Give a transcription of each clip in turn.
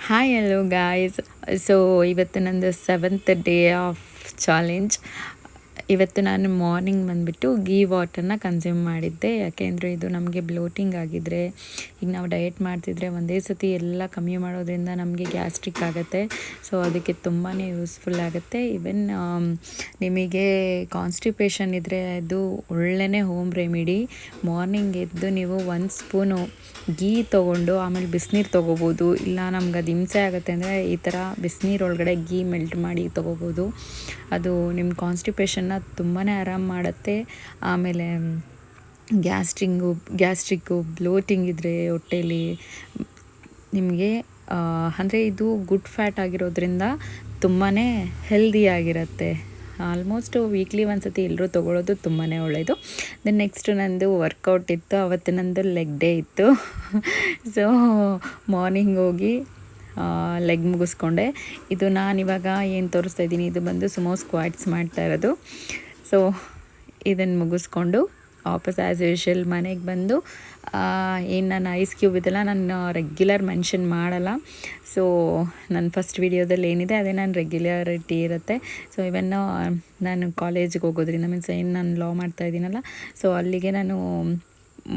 Hi hello guys. So ಇವತ್ತು ನಂದು 7th day of challenge. ಇವತ್ತು ನಾನು ಮಾರ್ನಿಂಗ್ ಬಂದುಬಿಟ್ಟು ಗೀ ವಾಟರ್ನ ಕನ್ಸ್ಯೂಮ್ ಮಾಡಿದ್ದೆ. ಯಾಕೆಂದರೆ ಇದು ನಮಗೆ ಬ್ಲೋಟಿಂಗ್ ಆಗಿದ್ದರೆ, ಈಗ ನಾವು ಡಯಟ್ ಮಾಡ್ತಿದ್ರೆ ಒಂದೇ ಸತಿ ಎಲ್ಲ ಕಮ್ಮಿ ಮಾಡೋದ್ರಿಂದ ನಮಗೆ ಗ್ಯಾಸ್ಟ್ರಿಕ್ ಆಗುತ್ತೆ. ಸೊ ಅದಕ್ಕೆ ತುಂಬಾ ಯೂಸ್ಫುಲ್ ಆಗುತ್ತೆ. ಈವನ್ ನಿಮಗೆ ಕಾನ್ಸ್ಟಿಪೇಷನ್ ಇದ್ದರೆ ಅದು ಒಳ್ಳೆಯೇ ಹೋಮ್ ರೆಮಿಡಿ. ಮಾರ್ನಿಂಗ್ ಎದ್ದು ನೀವು 1 ಸ್ಪೂನು ಗೀ ತೊಗೊಂಡು ಆಮೇಲೆ ಬಿಸಿನೀರು ತೊಗೋಬೋದು. ಇಲ್ಲ ನಮ್ಗೆ ಅದು ಹಿಂಸೆ ಆಗುತ್ತೆ ಅಂದರೆ ಈ ಥರ ಬಿಸಿನೀರೊಳಗಡೆ ಗೀ ಮೆಲ್ಟ್ ಮಾಡಿ ತೊಗೋಬೋದು. ಅದು ನಿಮ್ಮ ಕಾನ್ಸ್ಟಿಪೇಷನ್ನ ತುಂಬಾ ಆರಾಮ ಮಾಡುತ್ತೆ. ಆಮೇಲೆ ಗ್ಯಾಸ್ಟ್ರಿಕ್ಕು ಬ್ಲೋಟಿಂಗ್ ಇದ್ದರೆ ಹೊಟ್ಟೇಲಿ ನಿಮಗೆ ಅಂದರೆ ಇದು ಗುಡ್ ಫ್ಯಾಟ್ ಆಗಿರೋದ್ರಿಂದ ತುಂಬಾ ಹೆಲ್ದಿಯಾಗಿರುತ್ತೆ. ಆಲ್ಮೋಸ್ಟು ವೀಕ್ಲಿ ಒಂದು ಸತಿ ಎಲ್ಲರೂ ತೊಗೊಳ್ಳೋದು ತುಂಬಾ ಒಳ್ಳೆಯದು. ದೆನ್ ನೆಕ್ಸ್ಟು ನಂದು ವರ್ಕೌಟ್ ಇತ್ತು. ಅವತ್ತು ನಂದು ಲೆಗ್ ಡೇ ಇತ್ತು. ಸೊ ಮಾರ್ನಿಂಗ್ ಹೋಗಿ ಲೆಗ್ ಮುಗಿಸ್ಕೊಂಡೆ. ಇದು ನಾನಿವಾಗ ಏನು ತೋರಿಸ್ತಾ ಇದ್ದೀನಿ, ಇದು ಬಂದು ಸುಮೋ ಸ್ಕ್ವಾಟ್ಸ್ ಮಾಡ್ತಾ ಇರೋದು. ಸೊ ಇದನ್ನು ಮುಗಿಸ್ಕೊಂಡು ವಾಪಸ್ ಆ್ಯಸ್ ಯೂಶುವಲ್ ಮನೆಗೆ ಬಂದು ಏನು ನಾನು ಐಸ್ ಕ್ಯೂಬ್ ಇದೆಲ್ಲ ನಾನು ರೆಗ್ಯುಲರ್ ಮೆನ್ಷನ್ ಮಾಡಲ್ಲ. ಸೊ ನನ್ನ ಫಸ್ಟ್ ವಿಡಿಯೋದಲ್ಲಿ ಏನಿದೆ ಅದೇ ನಾನು ರೆಗ್ಯುಲರಿಟಿ ಇರುತ್ತೆ. ಸೊ ಇವನ್ನು ನಾನು ಕಾಲೇಜಿಗೆ ಹೋಗೋದ್ರಿಂದ ಮೀನ್ಸ್ ಏನು ನಾನು ಲಾ ಮಾಡ್ತಾಯಿದ್ದೀನಲ್ಲ, ಸೊ ಅಲ್ಲಿಗೆ ನಾನು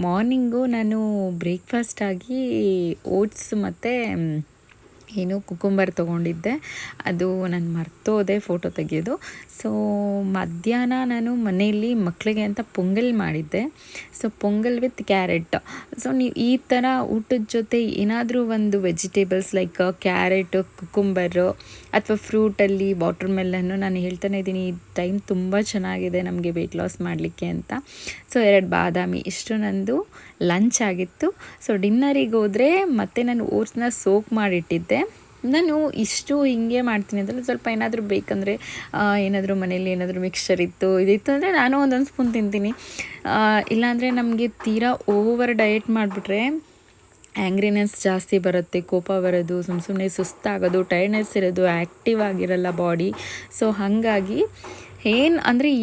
ಮಾರ್ನಿಂಗು ನಾನು ಬ್ರೇಕ್ಫಾಸ್ಟಾಗಿ ಓಟ್ಸ್ ಮತ್ತು ಏನು ಕುಕುಂಬರ್ ತೊಗೊಂಡಿದ್ದೆ. ಅದು ನಾನು ಮರ್ತೋದೆ ಫೋಟೋ ತೆಗೆಯೋದು. ಸೊ ಮಧ್ಯಾಹ್ನ ನಾನು ಮನೆಯಲ್ಲಿ ಮಕ್ಕಳಿಗೆ ಅಂತ ಪೊಂಗಲ್ ಮಾಡಿದ್ದೆ. So pongal with carrot. So ನೀವು ಈ ಥರ ಊಟದ ಜೊತೆ ಏನಾದರೂ ಒಂದು ವೆಜಿಟೇಬಲ್ಸ್ ಲೈಕ್ ಕ್ಯಾರೆಟು, ಕುಕುಂಬರು ಅಥವಾ ಫ್ರೂಟಲ್ಲಿ ವಾಟರ್ ಮೆಲನ್ನು, ನಾನು ಹೇಳ್ತಾನೆ ಇದ್ದೀನಿ ಈ ಟೈಮ್ ತುಂಬ ಚೆನ್ನಾಗಿದೆ ನಮಗೆ ವೆಯ್ಟ್ ಲಾಸ್ ಮಾಡಲಿಕ್ಕೆ ಅಂತ. ಸೊ 2 ಬಾದಾಮಿ ಇಷ್ಟು ನಂದು ಲಂಚ್ ಆಗಿತ್ತು. ಸೊ ಡಿನ್ನರಿಗೆ ಹೋದರೆ ಮತ್ತೆ ನಾನು ಓಟ್ಸ್ನ ಸೋಕ್ ಮಾಡಿಟ್ಟಿದ್ದೆ. ನಾನು ಇಷ್ಟು ಹಿಂಗೆ ಮಾಡ್ತೀನಿ ಅಂತಲ್ಲ, ಸ್ವಲ್ಪ ಏನಾದರೂ ಬೇಕಂದರೆ ಏನಾದರೂ ಮನೇಲಿ ಏನಾದರೂ ಮಿಕ್ಸ್ಚರ್ ಇತ್ತು ಇದಿತ್ತು ಅಂದರೆ ನಾನು ಒಂದೊಂದು ಸ್ಪೂನ್ ತಿಂತೀನಿ. ಇಲ್ಲಾಂದರೆ ನಮಗೆ ತೀರಾ ಓವರ್ ಡಯಟ್ ಮಾಡಿಬಿಟ್ರೆ ಆ್ಯಂಗ್ರಿನೆಸ್ ಜಾಸ್ತಿ ಬರುತ್ತೆ, ಕೋಪ ಬರೋದು, ಸುಮ್ಮನೆ ಸುಸ್ತಾಗೋದು, ಟೈರ್ಡ್ನೆಸ್ ಇರೋದು, ಆ್ಯಕ್ಟಿವ್ ಆಗಿರಲ್ಲ ಬಾಡಿ. ಸೊ ಹಾಗಾಗಿ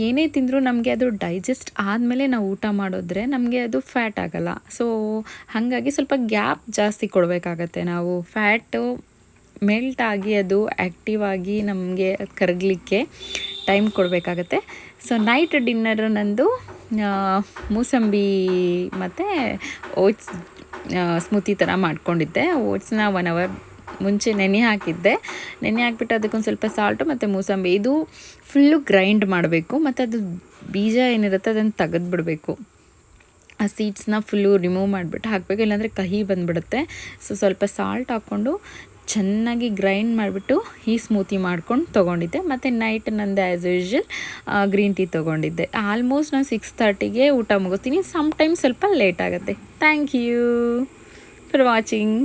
ಏನೇ ತಿಂದರೂ ನಮಗೆ ಅದು ಡೈಜೆಸ್ಟ್ ಆದಮೇಲೆ ನಾವು ಊಟ ಮಾಡಿದ್ರೆ ನಮಗೆ ಅದು ಫ್ಯಾಟ್ ಆಗೋಲ್ಲ. ಸೊ ಹಾಗಾಗಿ ಸ್ವಲ್ಪ ಗ್ಯಾಪ್ ಜಾಸ್ತಿ ಕೊಡಬೇಕಾಗತ್ತೆ. ನಾವು ಫ್ಯಾಟು ಮೆಲ್ಟ್ ಆಗಿ ಅದು ಆ್ಯಕ್ಟಿವ್ ಆಗಿ ನಮಗೆ ಕರಗಲಿಕ್ಕೆ ಟೈಮ್ ಕೊಡಬೇಕಾಗತ್ತೆ. ಸೊ ನೈಟ್ ಡಿನ್ನರು ನಂದು ಮೂಸಂಬಿ ಮತ್ತು ಓಟ್ಸ್ ಸ್ಮೂತಿ ಥರ ಮಾಡ್ಕೊಂಡಿದ್ದೆ. ಓಟ್ಸ್ನ 1 ಅವರ್ ಮುಂಚೆ ನೆನೆ ಹಾಕಿಬಿಟ್ಟು ಅದಕ್ಕೊಂದು ಸ್ವಲ್ಪ ಸಾಲ್ಟು ಮತ್ತು ಮೂಸಂಬಿ ಇದು ಫುಲ್ಲು ಗ್ರೈಂಡ್ ಮಾಡಬೇಕು. ಮತ್ತು ಅದು ಬೀಜ ಏನಿರುತ್ತೆ ಅದನ್ನು ತೆಗೆದುಬಿಡಬೇಕು. ಆ ಸೀಡ್ಸ್ನ ಫುಲ್ಲು ರಿಮೂವ್ ಮಾಡಿಬಿಟ್ಟು ಹಾಕಬೇಕು, ಇಲ್ಲಾಂದರೆ ಕಹಿ ಬಂದುಬಿಡುತ್ತೆ. ಸೊ ಸ್ವಲ್ಪ ಸಾಲ್ಟ್ ಹಾಕ್ಕೊಂಡು ಚೆನ್ನಾಗಿ ಗ್ರೈಂಡ್ ಮಾಡಿಬಿಟ್ಟು ಈ ಸ್ಮೂತಿ ಮಾಡ್ಕೊಂಡು ತೊಗೊಂಡಿದ್ದೆ. ಮತ್ತು ನೈಟ್ ನಂದು ಆ್ಯಸ್ ಯೂಶುವಲ್ ಗ್ರೀನ್ ಟೀ ತೊಗೊಂಡಿದ್ದೆ. ಆಲ್ಮೋಸ್ಟ್ ನಾನು 6:30ಗೆ ಊಟ ಮುಗಿಸ್ತೀನಿ. ಸಮ್ಟೈಮ್ಸ್ ಸ್ವಲ್ಪ ಲೇಟ್ ಆಗುತ್ತೆ. Thank you for watching.